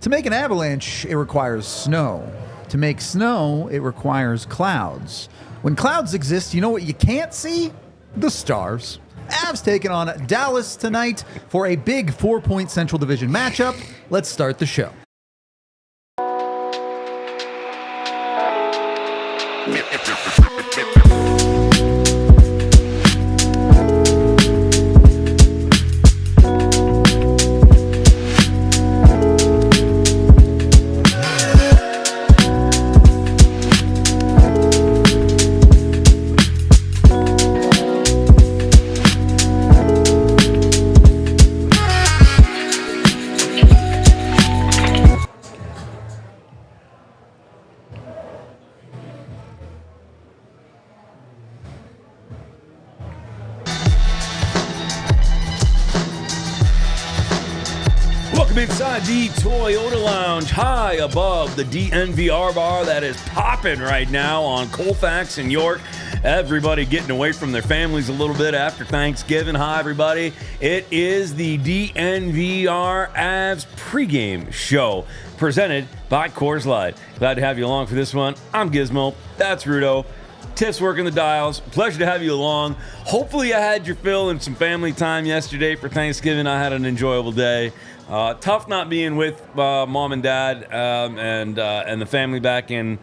To make an avalanche, it requires snow. To make snow, it requires clouds. When clouds exist, you know what you can't see? The stars. Avs taking on Dallas tonight for a big 4-point Central Division matchup. Let's start the show. Inside the Toyota Lounge, high above the DNVR bar that is popping right now on Colfax and York. Everybody getting away from their families a little bit after Thanksgiving. Hi, everybody. It is the DNVR Avs pregame show presented by Coors Light. Glad to have you along for this one. I'm Gizmo. That's Rudo. Tiff's working the dials. Pleasure to have you along. Hopefully you had your fill and some family time yesterday for Thanksgiving. I had an enjoyable day. Tough not being with mom and dad and the family back in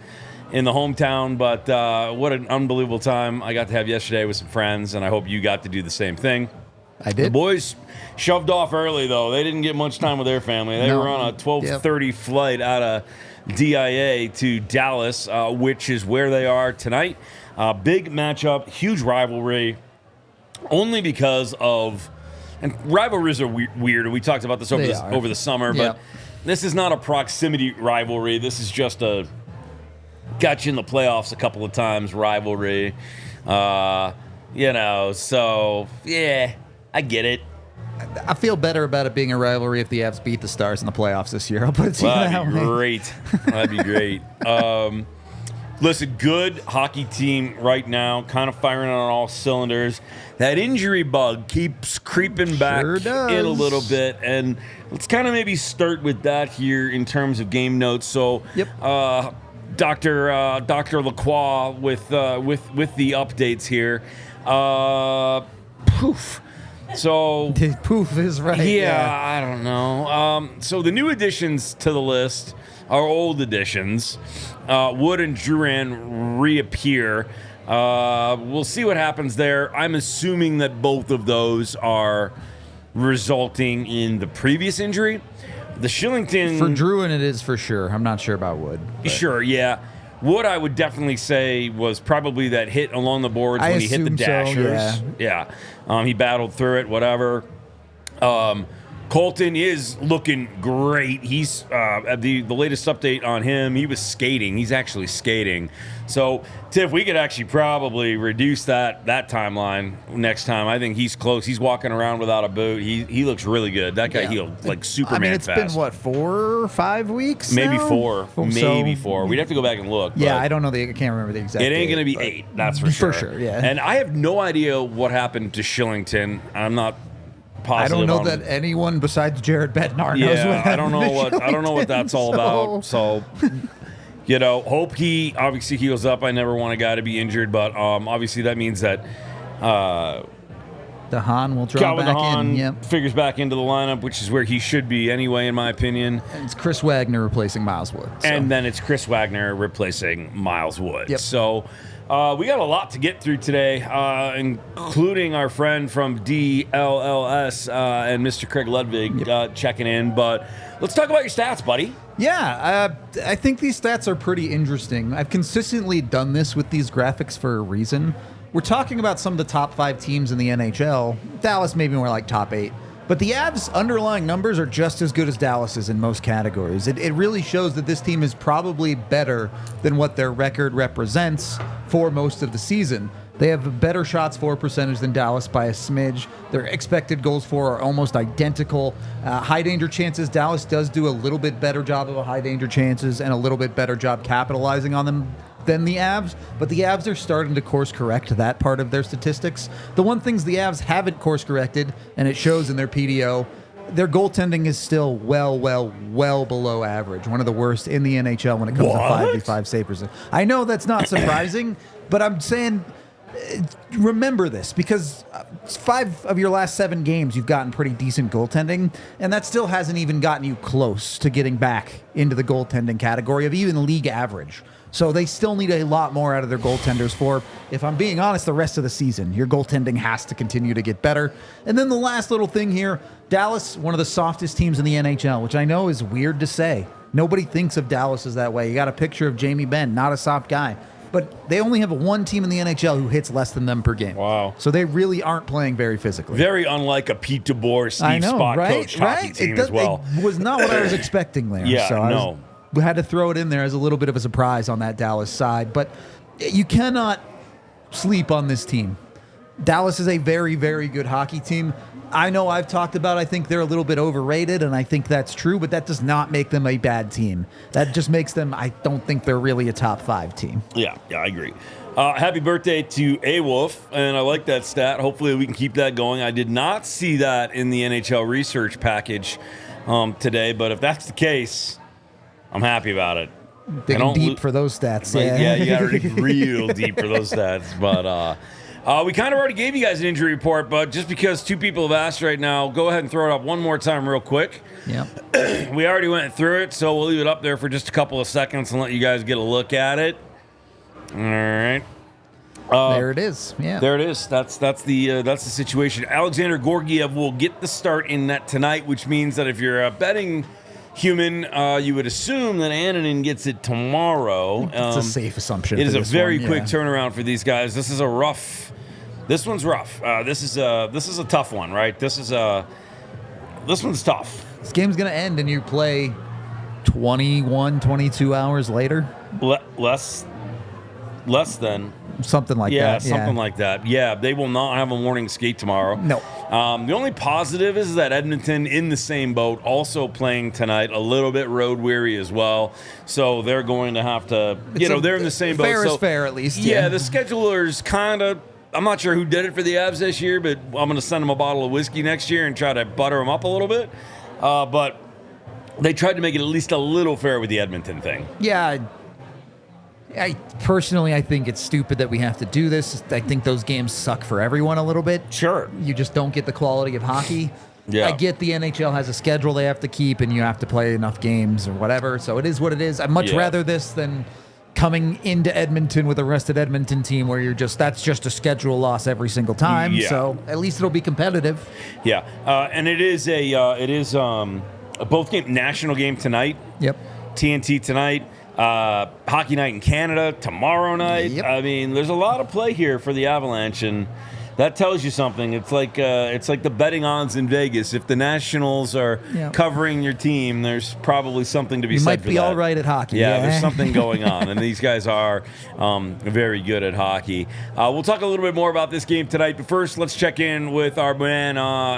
the hometown, but what an unbelievable time I got to have yesterday with some friends, and I hope you got to do the same thing. I did. The boys shoved off early, though. They didn't get much time with their family. They were on a 12:30 flight out of DIA to Dallas, which is where they are tonight. Big matchup, huge rivalry, only because of... And rivalries are weird. We talked about this over the summer, but this is not a proximity rivalry. This is just a got you in the playoffs a couple of times rivalry. So, yeah, I get it. I feel better about it being a rivalry if the Avs beat the Stars in the playoffs this year. I'll put it to you that way. Great. That'd be great. Listen, good hockey team right now, kind of firing on all cylinders. That injury bug keeps creeping back in a little bit, and let's kind of maybe start with that here in terms of game notes. So, Dr. Lacroix with the updates here. Poof. So poof is right. Yeah, I don't know. So the new additions to the list are old additions. Wood and Duran reappear. We'll see what happens there. I'm assuming that both of those are resulting in the previous injury. The Shillington... For Druin, it is for sure. I'm not sure about Wood. But. Sure, yeah. Wood, I would definitely say, was probably that hit along the boards when he hit the dashers. So, yeah. He battled through it, whatever. Colton is looking great. He's the latest update on him. He was skating. He's actually skating. So, Tiff, we could actually probably reduce that timeline next time. I think he's close. He's walking around without a boot. He looks really good. That guy healed like Superman fast. It's been, what, 4 or 5 weeks Maybe now? 4. Maybe 4. We'd have to go back and look. Yeah, I don't know. I can't remember the exact It ain't going to be 8, that's for sure. For sure, yeah. And I have no idea what happened to Shillington. I'm not positive. I don't know that anyone besides Jared Bednar knows what happened. I don't know what that's all about. So, hope he obviously heals up. I never want a guy to be injured, but obviously that means that DeHaan will draw back in. Yep. Figures back into the lineup, which is where he should be anyway, in my opinion. And it's Chris Wagner replacing Miles Wood. So. And then it's Chris Wagner replacing Miles Wood. Yep. So we got a lot to get through today, including our friend from DLLS and Mr. Craig Ludvig checking in. But let's talk about your stats, buddy. Yeah, I think these stats are pretty interesting. I've consistently done this with these graphics for a reason. We're talking about some of the top 5 teams in the NHL. Dallas maybe more like top 8. But the Avs' underlying numbers are just as good as Dallas's in most categories. It really shows that this team is probably better than what their record represents for most of the season. They have a better shots for percentage than Dallas by a smidge. Their expected goals for are almost identical. High danger chances, Dallas does do a little bit better job of high danger chances and a little bit better job capitalizing on them than the Avs, but the Avs are starting to course correct that part of their statistics. The one things the Avs haven't course corrected, and it shows in their PDO, their goaltending is still well below average. One of the worst in the NHL when it comes to 5v5 save percentage. I know that's not surprising, but I'm saying remember this, because 5 of your last 7 games you've gotten pretty decent goaltending, and that still hasn't even gotten you close to getting back into the goaltending category of even league average. So they still need a lot more out of their goaltenders for, if I'm being honest, the rest of the season. Your goaltending has to continue to get better. And then the last little thing here, Dallas, one of the softest teams in the NHL, which I know is weird to say. Nobody thinks of Dallas as that way. You got a picture of Jamie Benn, not a soft guy. But they only have one team in the NHL who hits less than them per game. Wow. So they really aren't playing very physically. Very unlike a Pete DeBoer, Steve Spott coached hockey team as well. It was not what I was expecting there. Yeah, so we had to throw it in there as a little bit of a surprise on that Dallas side. But you cannot sleep on this team. Dallas is a very, very good hockey team. I know I've talked about, I think they're a little bit overrated, and I think that's true, but that does not make them a bad team. That just makes them, I don't think they're really a top 5 team. Yeah, I agree. Happy birthday to A-Wolf, and I like that stat. Hopefully we can keep that going. I did not see that in the NHL research package today, but if that's the case, I'm happy about it. Digging deep for those stats. Yeah, you got to dig real deep for those stats. But we kind of already gave you guys an injury report, but just because 2 people have asked right now, go ahead and throw it up one more time real quick. Yep. We already went through it, so we'll leave it up there for just a couple of seconds and let you guys get a look at it. All right. There it is. Yeah. There it is. That's the situation. Alexander Georgiev will get the start in net tonight, which means that if you're a betting human, you would assume that Annunen gets it tomorrow. It's a safe assumption. It is a very quick turnaround for these guys. This one's rough. This is a tough one, right? This one's tough. This game's gonna end and you play 21, 22 hours later. Less than something like that. Yeah, something like that. Yeah, they will not have a morning skate tomorrow. No. The only positive is that Edmonton, in the same boat, also playing tonight, a little bit road weary as well. So they're going to have to, they're in the same boat. Fair is fair, at least. Yeah, the schedulers kind of, I'm not sure who did it for the Avs this year, but I'm going to send them a bottle of whiskey next year and try to butter them up a little bit. But they tried to make it at least a little fair with the Edmonton thing. Yeah, I think it's stupid that we have to do this. I think those games suck for everyone a little bit. Sure. You just don't get the quality of hockey. Yeah. I get the NHL has a schedule they have to keep, and you have to play enough games or whatever. So it is what it is. I'd much rather this than coming into Edmonton with a rested Edmonton team where that's just a schedule loss every single time. Yeah. So at least it'll be competitive. Yeah. And it is a both game national game tonight. Yep. TNT tonight. Hockey night in Canada tomorrow night. Yep. I mean, there's a lot of play here for the Avalanche, and that tells you something. It's like the betting odds in Vegas. If the Nationals are covering your team, there's probably something to be said for that. You might be all right at hockey. Yeah, there's something going on, and these guys are very good at hockey. We'll talk a little bit more about this game tonight, but first, let's check in with our man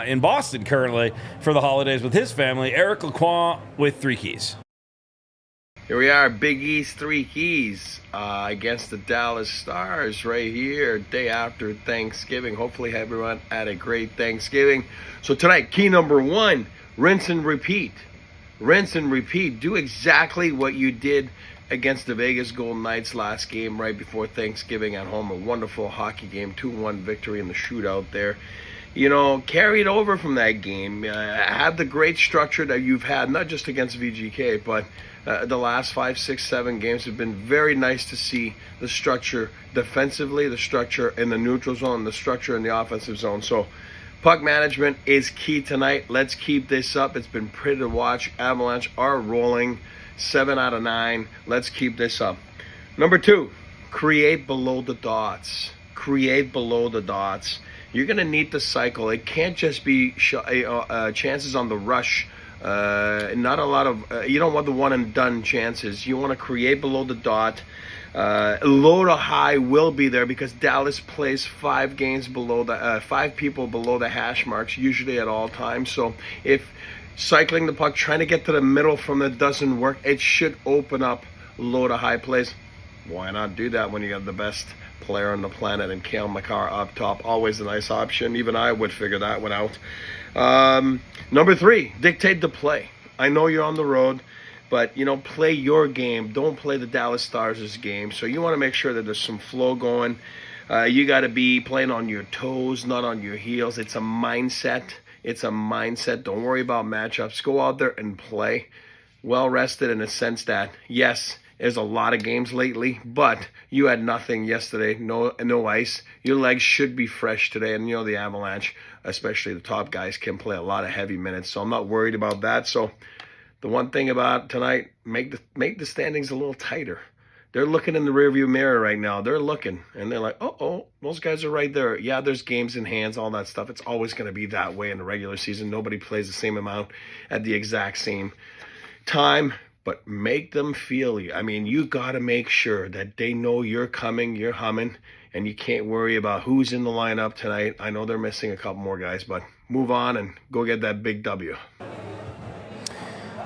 in Boston currently for the holidays with his family, Eric Lacroix with 3 Keys. Here we are, Big East 3 Keys against the Dallas Stars right here, day after Thanksgiving. Hopefully everyone had a great Thanksgiving. So tonight, key number 1, rinse and repeat. Rinse and repeat. Do exactly what you did against the Vegas Golden Knights last game right before Thanksgiving at home. A wonderful hockey game, 2-1 victory in the shootout there. Carry it over from that game. Have the great structure that you've had, not just against VGK, but the last 5, 6, 7 games have been very nice to see the structure defensively, the structure in the neutral zone, the structure in the offensive zone. So puck management is key tonight. Let's keep this up. It's been pretty to watch. Avalanche are rolling 7 out of 9. Let's keep this up. Number 2, create below the dots. Create below the dots. You're going to need the cycle. It can't just be chances on the rush. Not a lot of, you don't want the one and done chances. You want to create below the dot. Low to high will be there because Dallas plays 5 games below the 5 people below the hash marks usually at all times. So if cycling the puck, trying to get to the middle from it doesn't work, it should open up low to high plays. Why not do that when you got the best player on the planet and Cale Makar up top? Always a nice option. Even I would figure that one out. Number 3, dictate the play. I know you're on the road, but, play your game. Don't play the Dallas Stars' game. So you want to make sure that there's some flow going. You got to be playing on your toes, not on your heels. It's a mindset. Don't worry about matchups. Go out there and play. Well rested in the sense that, yes, there's a lot of games lately, but you had nothing yesterday, no ice. Your legs should be fresh today, and the Avalanche, especially the top guys, can play a lot of heavy minutes, so I'm not worried about that. So the one thing about tonight, make the standings a little tighter. They're looking in the rearview mirror right now. They're looking, and they're like, oh, those guys are right there. Yeah, there's games in hands, all that stuff. It's always going to be that way in the regular season. Nobody plays the same amount at the exact same time, but make them feel you. I mean, you got to make sure that they know you're coming, you're humming, and you can't worry about who's in the lineup tonight. I know they're missing a couple more guys, but move on and go get that big W.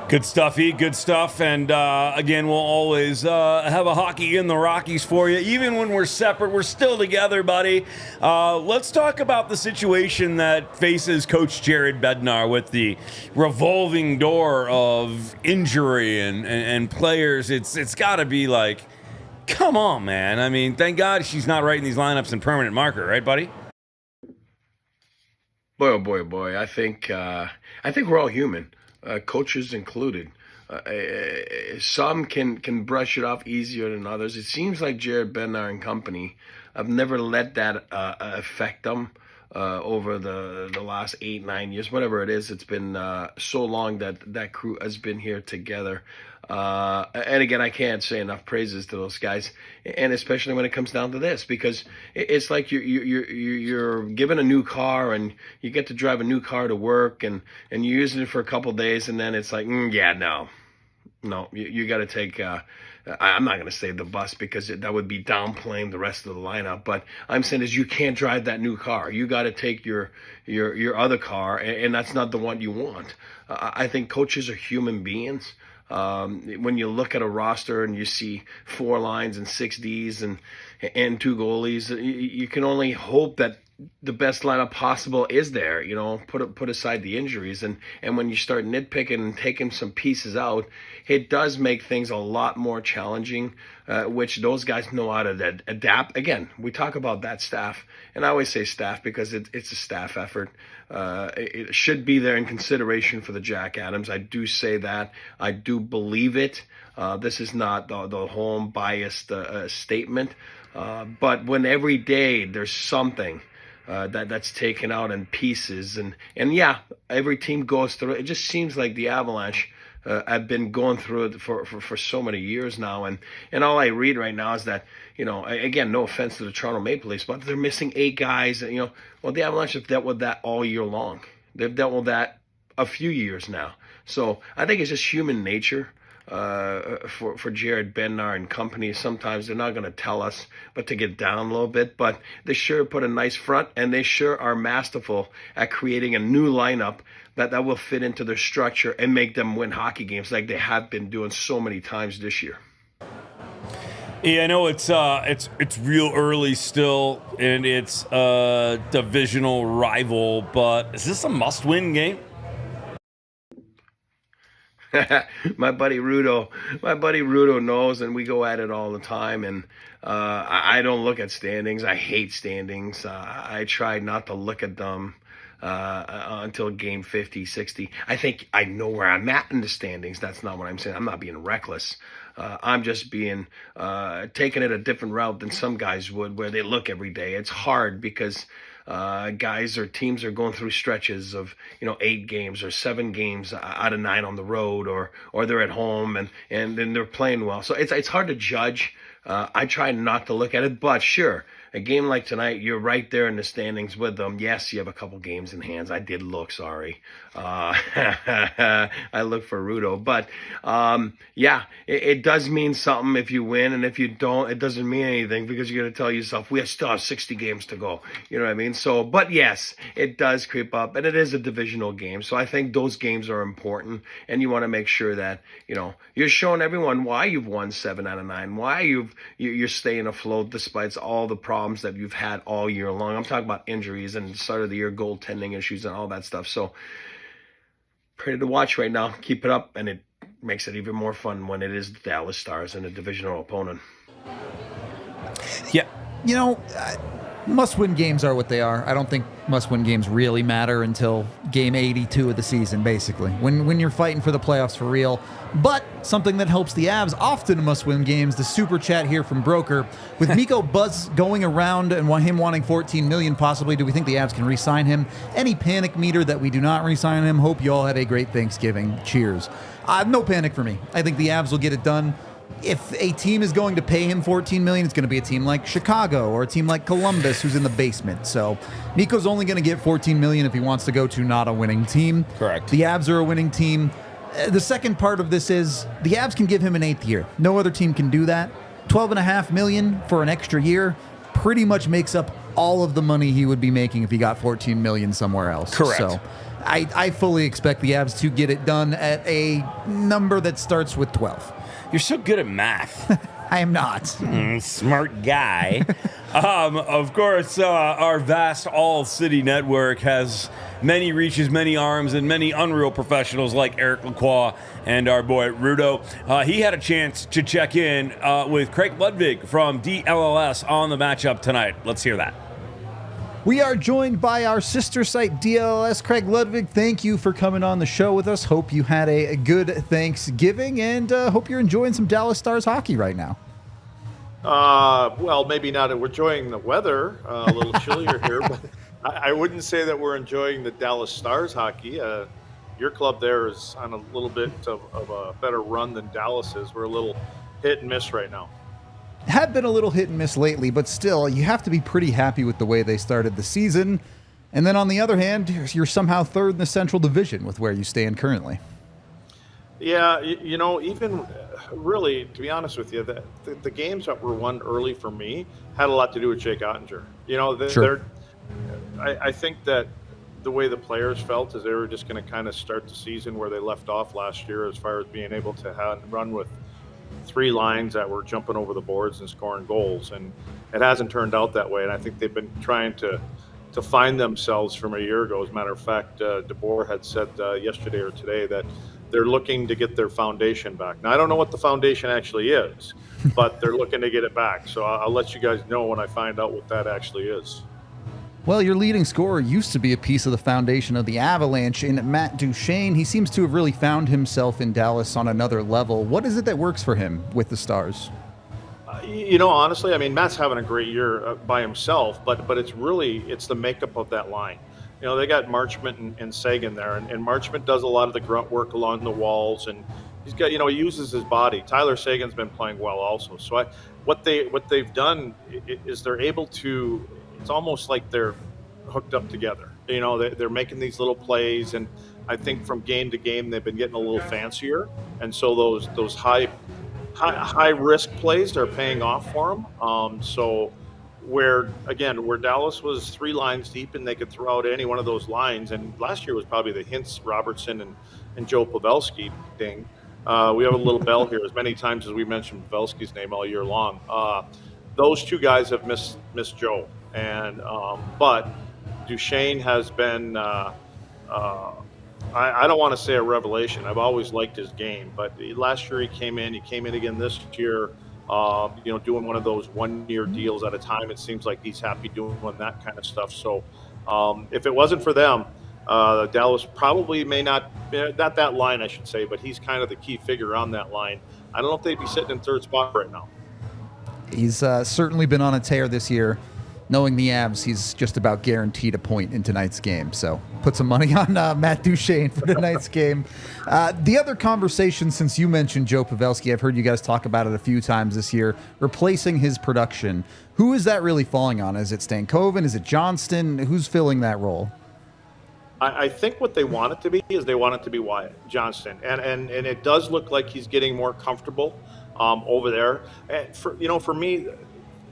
Good stuff, E. Good stuff. And again, we'll always have a hockey in the Rockies for you. Even when we're separate, we're still together, buddy. Let's talk about the situation that faces Coach Jared Bednar with the revolving door of injury and players. It's got to be like, come on, man. I mean, thank God she's not writing these lineups in permanent marker, right, buddy? Boy, oh boy, oh boy. I think we're all human. Coaches included. Some can brush it off easier than others. It seems like Jared Bednar and company have never let that affect them over the last 8-9 years, whatever it is. It's been so long that crew has been here together. And again, I can't say enough praises to those guys, and especially when it comes down to this, because it's like you're given a new car and you get to drive a new car to work, and you're using it for a couple days, and then it's like, no, you got to take. I'm not going to say the bus because that would be downplaying the rest of the lineup. But I'm saying is you can't drive that new car. You got to take your other car, and that's not the one you want. I think coaches are human beings. When you look at a roster and you see 4 lines and 6 Ds and 2 goalies, you can only hope that the best lineup possible is there. Put aside the injuries, and when you start nitpicking and taking some pieces out, it does make things a lot more challenging, which those guys know how to adapt. Again, we talk about that staff, and I always say staff because it's a staff effort. It should be there in consideration for the Jack Adams. I do say that. I do believe it. This is not the home biased statement, but when every day there's something that's taken out in pieces, and yeah, every team goes through it. It just seems like the Avalanche have been going through it for so many years now, and all I read right now is that, again, no offense to the Toronto Maple Leafs, but they're missing 8 guys. Well, the Avalanche have dealt with that all year long. They've dealt with that a few years now. So I think it's just human nature. For Jared Bednar and company, sometimes they're not going to tell us, but to get down a little bit. But they sure put a nice front, and they sure are masterful at creating a new lineup that will fit into their structure and make them win hockey games like they have been doing so many times this year. Yeah, I know it's real early still, and it's a divisional rival, but is this a must-win game? My buddy Rudo knows, and we go at it all the time. And I don't look at standings. I hate standings. I try not to look at them until game 50, 60. I think I know where I'm at in the standings. That's not what I'm saying. I'm not being reckless. I'm just being taking it a different route than some guys would, where they look every day. It's hard because guys or teams are going through stretches of 8 games or 7 games out of 9 on the road, or they're at home and then they're playing well. So it's hard to judge. I try not to look at it, but sure, a game like tonight, you're right there in the standings with them. Yes, you have a couple games in hands. I did look, sorry. I look for Rudo. But, yeah, it does mean something if you win. And if you don't, it doesn't mean anything, because you're going to tell yourself, we still have 60 games to go. You know what I mean? So, but yes, it does creep up. And it is a divisional game. So I think those games are important. And you want to make sure that, you're showing everyone why you've won 7 out of 9, why you're staying afloat despite all the problems problems that you've had all year long. I'm talking about injuries and start of the year goaltending issues and all that stuff. So pretty to watch right now. Keep it up, and it makes it even more fun when it is the Dallas Stars and a divisional opponent. Yeah. You know, must-win games are what they are. I don't think must-win games really matter until game 82 of the season, basically, when you're fighting for the playoffs for real. But something that helps the Avs often in must-win games, the super chat here from Broker. With Mikko Buzz going around and him wanting $14 million possibly, do we think the Avs can re-sign him? Any panic meter that we do not re-sign him? Hope you all had a great Thanksgiving. Cheers. No panic for me. I think the Avs will get it done. If a team is going to pay him $14 million, it's going to be a team like Chicago or a team like Columbus who's in the basement. So Nico's only going to get $14 million if he wants to go to not a winning team. Correct. The Avs are a winning team. The second part of this is the Avs can give him an 8th year. No other team can do that. $12.5 million for an extra year pretty much makes up all of the money he would be making if he got $14 million somewhere else. Correct. So I fully expect the Avs to get it done at a number that starts with 12. You're so good at math. I am not. Smart guy. Of course, our vast All-City network has many reaches, many arms, and many unreal professionals like Eric Lacroix and our boy Rudo. He had a chance to check in with Craig Ludvig from DLLS on the matchup tonight. Let's hear that. We are joined by our sister site, DLLS. Craig Ludvig, thank you for coming on the show with us. Hope you had a good Thanksgiving, and hope you're enjoying some Dallas Stars hockey right now. Well, maybe not. We're enjoying the weather, a little chillier here, but I wouldn't say that we're enjoying the Dallas Stars hockey. Your club there is on a little bit of a better run than Dallas is. We're a little hit and miss right now. Have been a little hit and miss lately, but still, you have to be pretty happy with the way they started the season. And then on the other hand, you're somehow third in the Central Division with where you stand currently. Yeah, you know, even really, to be honest with you, the games that were won early for me had a lot to do with Jake Ottinger. You know, Sure. I think that the way the players felt is they were just going to kind of start the season where they left off last year as far as being able to run with 3 lines that were jumping over the boards and scoring goals, and it hasn't turned out that way. And I think they've been trying to find themselves from a year ago. As a matter of fact, DeBoer had said yesterday or today that they're looking to get their foundation back. Now, I don't know what the foundation actually is, but they're looking to get it back. So I'll let you guys know when I find out what that actually is. Well, your leading scorer used to be a piece of the foundation of the Avalanche in Matt Duchene. He seems to have really found himself in Dallas on another level. What is it that works for him with the Stars? You know, honestly, I mean, Matt's having a great year by himself, but it's the makeup of that line. You know, they got Marchment and Sagan there, and Marchment does a lot of the grunt work along the walls, and he's got, you know, he uses his body. Tyler Sagan's been playing well also. So what they've done is they're able to. It's almost like they're hooked up together. You know, they're making these little plays, and I think from game to game they've been getting a little fancier, and so those high risk plays are paying off for them. So where Dallas was 3 lines deep and they could throw out any one of those lines, and last year was probably the Hintz, Robertson, and Joe Pavelski thing. We have a little bell here as many times as we mentioned Pavelski's name all year long. Those 2 guys have missed Joe. And but Duchene has been I don't want to say a revelation. I've always liked his game, but last year he came in again this year, you know, doing one of those 1-year deals at a time. It seems like he's happy doing that kind of stuff. So if it wasn't for them, Dallas probably may not that line, I should say, but he's kind of the key figure on that line. I don't know if they'd be sitting in third spot right now. He's certainly been on a tear this year. Knowing the Avs, he's just about guaranteed a point in tonight's game. So put some money on Matt Duchene for tonight's game. The other conversation, since you mentioned Joe Pavelski, I've heard you guys talk about it a few times this year, replacing his production. Who is that really falling on? Is it Stankoven? Is it Johnston? Who's filling that role? I think what they want it to be is they want it to be Wyatt Johnston. And it does look like he's getting more comfortable over there. And for me,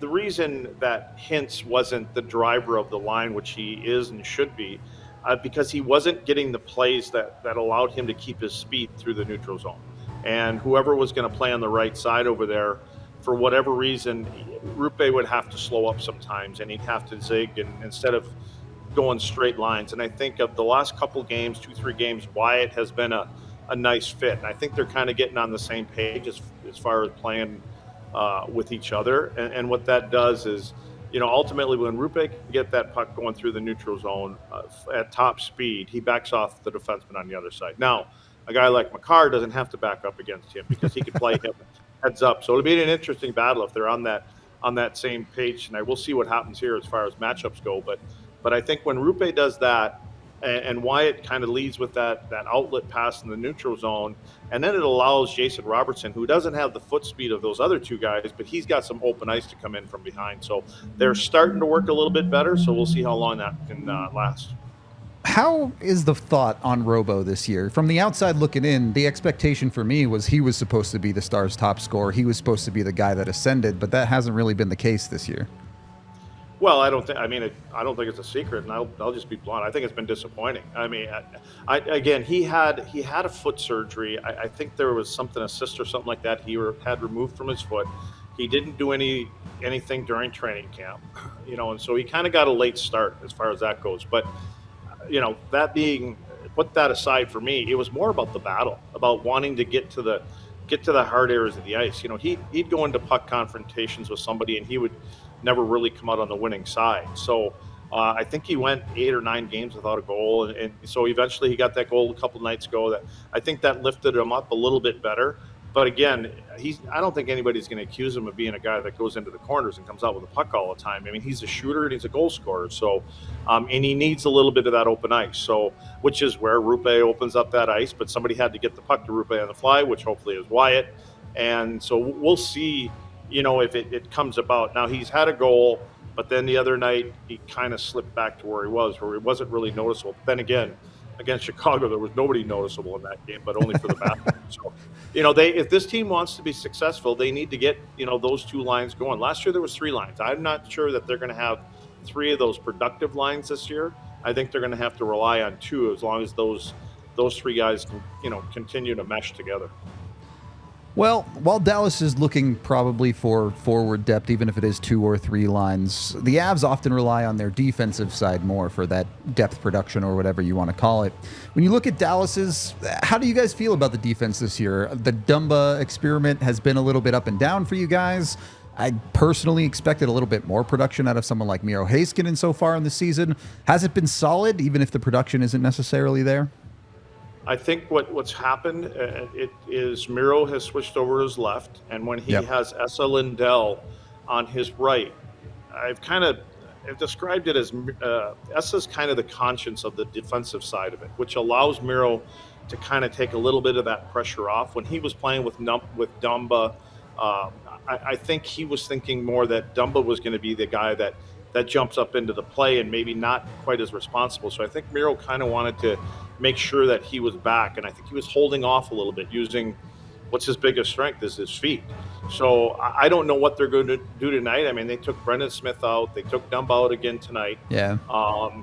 the reason that Hintz wasn't the driver of the line, which he is and should be, because he wasn't getting the plays that allowed him to keep his speed through the neutral zone. And whoever was going to play on the right side over there, for whatever reason, Rupe would have to slow up sometimes, and he'd have to zig and instead of going straight lines. And I think of the last couple games, 2-3 games, Wyatt has been a nice fit. And I think they're kind of getting on the same page as far as playing with each other. And what that does is, ultimately when Rupe can get that puck going through the neutral zone at top speed, he backs off the defenseman on the other side. Now, a guy like Makar doesn't have to back up against him because he can play him heads up. So it'll be an interesting battle if they're on that same page. And we'll see what happens here as far as matchups go. But I think when Rupe does that, and Wyatt kind of leads with that outlet pass in the neutral zone, and then it allows Jason Robertson, who doesn't have the foot speed of those other two guys, but he's got some open ice to come in from behind. So they're starting to work a little bit better, so we'll see how long that can last. How is the thought on Robo this year? From the outside looking in, the expectation for me was he was supposed to be the Stars' top scorer. He was supposed to be the guy that ascended, but that hasn't really been the case this year. Well, I don't think it's a secret, and I'll just be blunt. I think it's been disappointing. I mean, again, he had a foot surgery. I think there was a cyst or something like that he had removed from his foot. He didn't do anything during training camp, and so he kind of got a late start as far as that goes. But, that being put that aside for me, it was more about the battle, about wanting to get to the hard areas of the ice. He'd go into puck confrontations with somebody, and he would never really come out on the winning side. So I think he went 8 or 9 games without a goal, and so eventually he got that goal a couple nights ago. That I think that lifted him up a little bit better. But again, I don't think anybody's going to accuse him of being a guy that goes into the corners and comes out with a puck all the time. I mean, he's a shooter and he's a goal scorer. So, and he needs a little bit of that open ice. So, which is where Rupe opens up that ice. But somebody had to get the puck to Rupe on the fly, which hopefully is Wyatt. And so we'll see, if it comes about. Now he's had a goal, but then the other night he kind of slipped back to where he wasn't really noticeable. But then again, against Chicago, there was nobody noticeable in that game, but only for the bathroom. So, if this team wants to be successful, they need to get, those 2 lines going. Last year there was 3 lines. I'm not sure that they're going to have 3 of those productive lines this year. I think they're going to have to rely on 2 as long as those 3 guys can, continue to mesh together. Well, while Dallas is looking probably for forward depth, even if it is 2 or 3 lines, the Avs often rely on their defensive side more for that depth production or whatever you want to call it. When you look at Dallas's, how do you guys feel about the defense this year? The Dumba experiment has been a little bit up and down for you guys. I personally expected a little bit more production out of someone like Miro Heiskanen so far in the season. Has it been solid, even if the production isn't necessarily there? I think what's happened it is Miro has switched over to his left, and when he has Esa Lindell on his right, I've described it as Esa's kind of the conscience of the defensive side of it, which allows Miro to kind of take a little bit of that pressure off. When he was playing with Dumba, I think he was thinking more that Dumba was going to be the guy that jumps up into the play and maybe not quite as responsible. So I think Miro kind of wanted to make sure that he was back, and I think he was holding off a little bit, using what's his biggest strength is his feet. So I don't know what they're going to do tonight. I mean, they took Brendan Smith out, they took Dumba out again tonight. Yeah.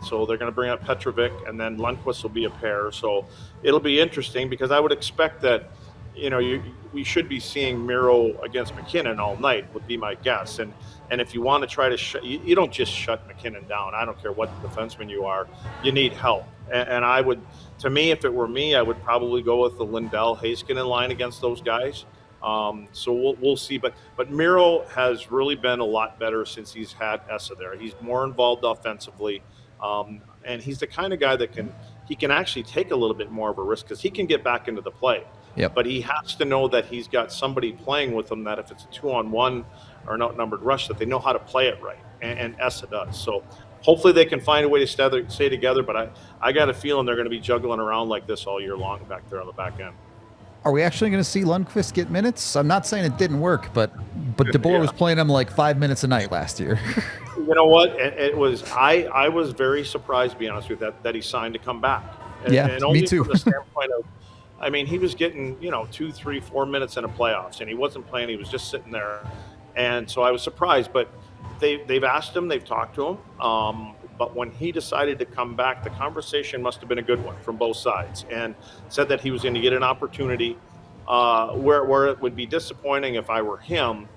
So they're going to bring up Petrovic, and then Lundqvist will be a pair. So it'll be interesting because I would expect that we should be seeing Miro against McKinnon all night, would be my guess. And if you want to try to you don't just shut McKinnon down. I don't care what defenseman you are. You need help. And I would, to me, if it were me, I would probably go with the Lindell Heiskanen line against those guys. So we'll see. But Miro has really been a lot better since he's had Esa there. He's more involved offensively. And he's the kind of guy that he can actually take a little bit more of a risk because he can get back into the play. Yep. But he has to know that he's got somebody playing with him, that if it's a 2-on-1 or an outnumbered rush, that they know how to play it right. And Esa does. So hopefully they can find a way to stay together. But I got a feeling they're going to be juggling around like this all year long back there on the back end. Are we actually going to see Lundqvist get minutes? I'm not saying it didn't work, but DeBoer was playing him like 5 minutes a night last year. You know what? It was I was very surprised, to be honest with you, that he signed to come back. And only me too. From the standpoint of, I mean, he was getting 2, 3, 4 minutes in the playoffs, and he wasn't playing. He was just sitting there, and so I was surprised. But they've asked him, they've talked to him. But when he decided to come back, the conversation must have been a good one from both sides, and said that he was going to get an opportunity. Where it would be disappointing if I were him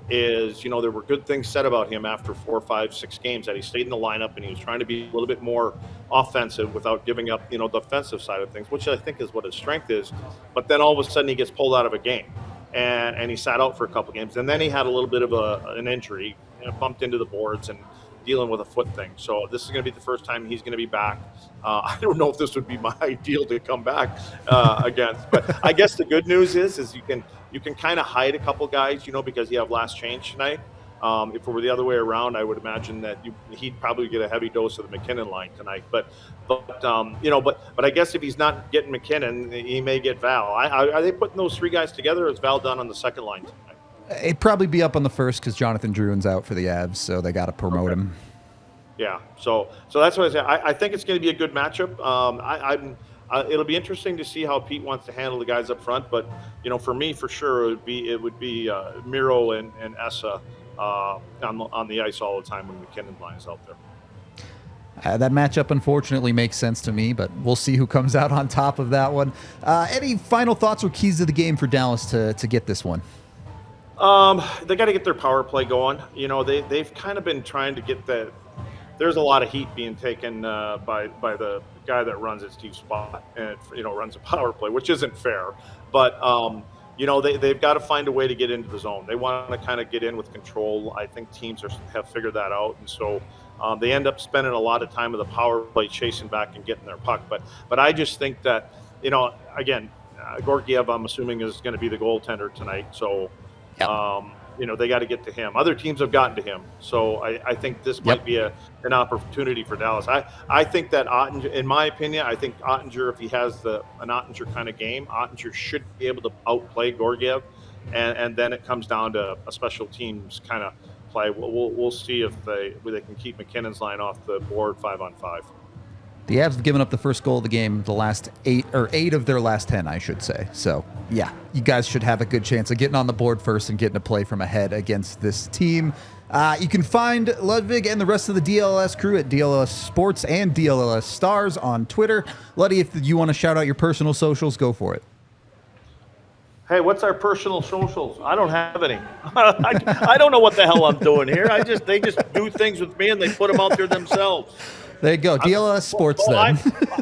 is, there were good things said about him after 4, 5, 6 games, that he stayed in the lineup and he was trying to be a little bit more offensive without giving up, the offensive side of things, which I think is what his strength is. But then all of a sudden he gets pulled out of a game and he sat out for a couple games. And then he had a little bit of an injury, bumped into the boards and dealing with a foot thing. So this is going to be the first time he's going to be back. I don't know if this would be my ideal to come back against, but I guess the good news is you can kind of hide a couple guys, because you have last change tonight. If it were the other way around, I would imagine that he'd probably get a heavy dose of the McKinnon line tonight. But I guess if he's not getting McKinnon, he may get Val. Are they putting those 3 guys together, or is Val done on the second line tonight? It'd probably be up on the first because Jonathan Drouin's out for the Avs, so they got to promote him. Yeah, so that's what I say. I think it's going to be a good matchup. It'll be interesting to see how Pete wants to handle the guys up front. But for me, for sure, it would be Miro and Essa on the ice all the time when McKinnon line is out there. That matchup unfortunately makes sense to me, but we'll see who comes out on top of that one. Any final thoughts or keys to the game for Dallas to get this one? They got to get their power play going. They've kind of been trying to get that. There's a lot of heat being taken by the guy that runs it, Steve Spott, and runs a power play, which isn't fair. But they've got to find a way to get into the zone. They want to kind of get in with control. I think teams have figured that out, and so they end up spending a lot of time with the power play chasing back and getting their puck. But I just think that again, Gorgiev, I'm assuming, is going to be the goaltender tonight. So. Yep. They got to get to him. Other teams have gotten to him. So I think this might be an opportunity for Dallas. I think that Ottinger, in my opinion, I think Ottinger, if he has an Ottinger kind of game, Ottinger should be able to outplay Gorgiev. And then it comes down to a special teams kind of play. We'll see if they can keep McKinnon's line off the board 5-on-5. The Avs have given up the first goal of the game the last 8 of their last 10, I should say. So, yeah, you guys should have a good chance of getting on the board first and getting a play from ahead against this team. You can find Ludvig and the rest of the DLS crew at DLS Sports and DLS Stars on Twitter. Luddy, if you want to shout out your personal socials, go for it. Hey, what's our personal socials? I don't have any. I don't know what the hell I'm doing here. They just do things with me and they put them out there themselves. There you go. DLS Sports then.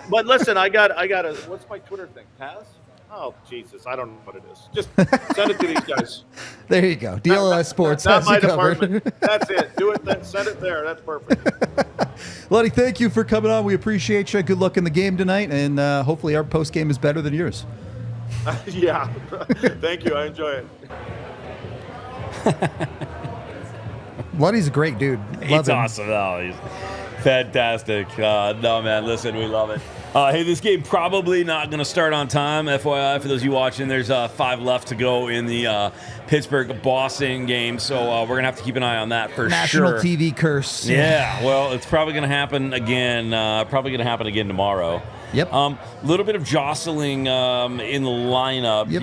But listen, I got a, what's my Twitter thing? Pass? Oh, Jesus. I don't know what it is. Just send it to these guys. There you go. DLS Sports. Not my department. That's it. Do it then. Send it there. That's perfect. Luddy, thank you for coming on. We appreciate you. Good luck in the game tonight. And hopefully our post game is better than yours. Yeah. Thank you. I enjoy it. Luddy's a great dude. He's awesome. Oh, he's fantastic. No, man, listen, we love it. Hey, this game probably not going to start on time. FYI, for those of you watching, there's 5 left to go in the Pittsburgh-Boston game, so we're going to have to keep an eye on that for National sure. TV curse. Yeah, well, it's probably going to happen again. Tomorrow. Yep. Little bit of jostling in the lineup. Yep.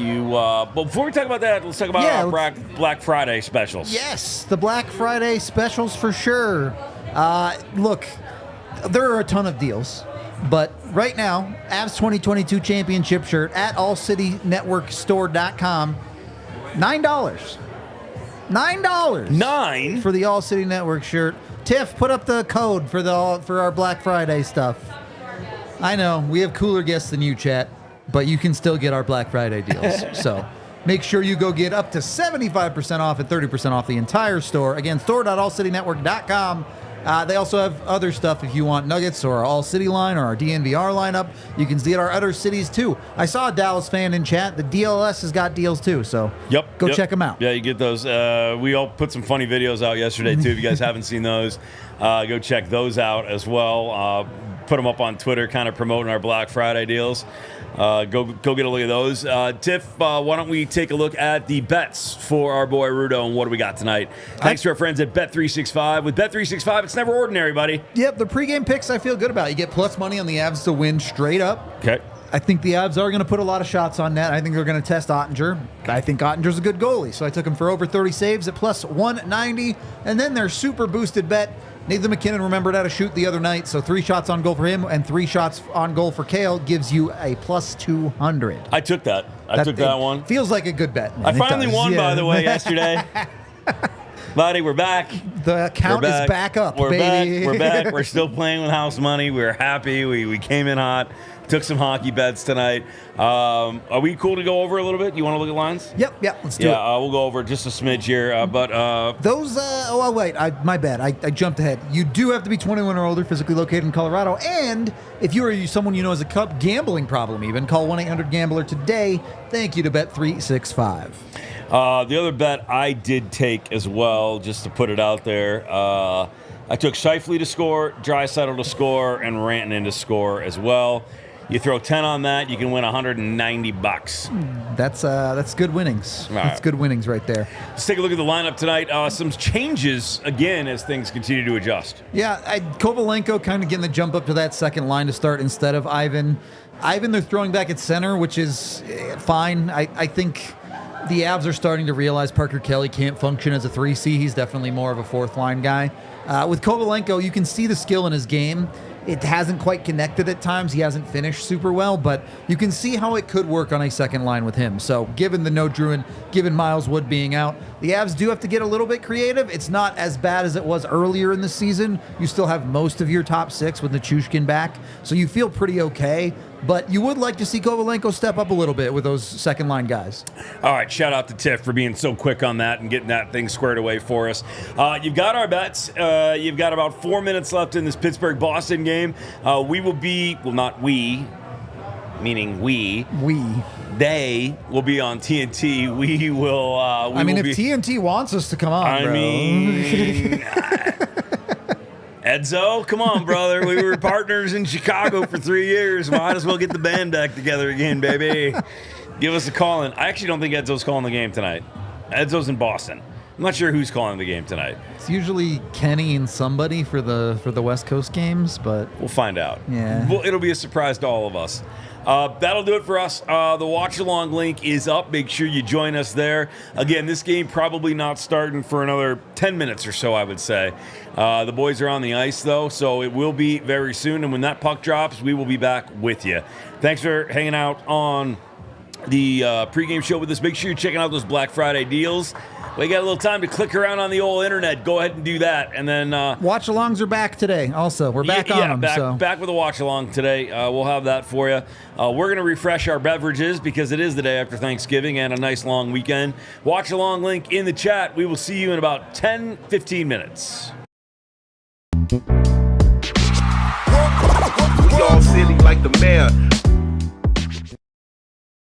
But before we talk about that, let's talk about our Black Friday specials. Yes, the Black Friday specials for sure. Look, there are a ton of deals, but right now, Avs 2022 championship shirt at ALLCITYNetworkStore.com, $9. $9 for the All City Network shirt. Tiff, put up the code for our Black Friday stuff. I know we have cooler guests than you, chat, but you can still get our Black Friday deals. So make sure you go get up to 75% off and 30% off the entire store. Again, store.allcitynetwork.com. They also have other stuff if you want Nuggets or our All City line or our DNVR lineup. You can see it our other cities too. I saw a Dallas fan in chat. The DLS has got deals too, so go check them out. Yeah, you get those. We all put some funny videos out yesterday too. If you guys haven't seen those, go check those out as well. Put them up on Twitter, kind of promoting our Black Friday deals. Go get a look at those. Tiff, why don't we take a look at the bets for our boy Rudo and what do we got tonight? Thanks to our friends at Bet365. With Bet365, it's never ordinary, buddy. Yep, the pregame picks I feel good about. You get plus money on the Avs to win straight up. Okay. I think the Avs are going to put a lot of shots on net. I think they're going to test Ottinger. I think Ottinger's a good goalie, so I took him for over 30 saves at plus 190. And then their super boosted bet, Nathan McKinnon remembered how to shoot the other night, so 3 shots on goal for him and 3 shots on goal for Kale gives you a plus 200. I took that. I took that one. Feels like a good bet, man. I finally won, by the way, yesterday. Buddy, we're back. The count is back up, baby. We're back. We're still playing with house money. We're happy. We came in hot. Took some hockey bets tonight. Are we cool to go over a little bit? You want to look at lines? Yep, let's do it. Yeah, we'll go over just a smidge here. Those, wait, my bad. I jumped ahead. You do have to be 21 or older, physically located in Colorado. And if you are someone you know has a cup gambling problem even, call 1-800-GAMBLER today. Thank you to Bet365. The other bet I did take as well, just to put it out there, I took Scheifele to score, Draisaitl to score, and Rantanen to score as well. You throw 10 on that, you can win $190. That's good winnings. All That's right. good winnings right there. Let's take a look at the lineup tonight. Some changes, again, as things continue to adjust. Yeah, Kovalenko kind of getting the jump up to that second line to start instead of Ivan. They're throwing back at center, which is fine. I think the Avs are starting to realize Parker Kelly can't function as a 3C. He's definitely more of a fourth-line guy. With Kovalenko, you can see the skill in his game. It hasn't quite connected at times. He hasn't finished super well, but you can see how it could work on a second line with him. So given the no Druin, given Miles Wood being out, the Avs do have to get a little bit creative. It's not as bad as it was earlier in the season. You still have most of your top six with Nichushkin back, so you feel pretty okay. But you would like to see Kovalenko step up a little bit with those second line guys. All right, shout out to Tiff for being so quick on that and getting that thing squared away for us. You've got our bets. You've got about 4 minutes left in this Pittsburgh-Boston game. We will be, well, not we, meaning we. They will be on TNT. We will. If TNT wants us to come on, bro. Edzo, come on, brother. We were partners in Chicago for 3 years. Might as well get the band back together again, baby. Give us a call in. I actually don't think Edzo's calling the game tonight. Edzo's in Boston. I'm not sure who's calling the game tonight. It's usually Kenny and somebody for the West Coast games, but we'll find out. Yeah. Well, it'll be a surprise to all of us. That'll do it for us. The watch-along link is up. Make sure you join us there. Again, this game probably not starting for another 10 minutes or so, I would say. The boys are on the ice, though, so it will be very soon. And when that puck drops, we will be back with you. Thanks for hanging out on the pregame show with us. Make sure you're checking out those Black Friday deals. We got a little time to click around on the old internet. Go ahead and do that. And then watch-alongs are back today also. We're back on them. Back with a watch-along today. We'll have that for you. We're going to refresh our beverages because it is the day after Thanksgiving and a nice long weekend. Watch-along link in the chat. We will see you in about 10-15 minutes. We all silly like the mayor.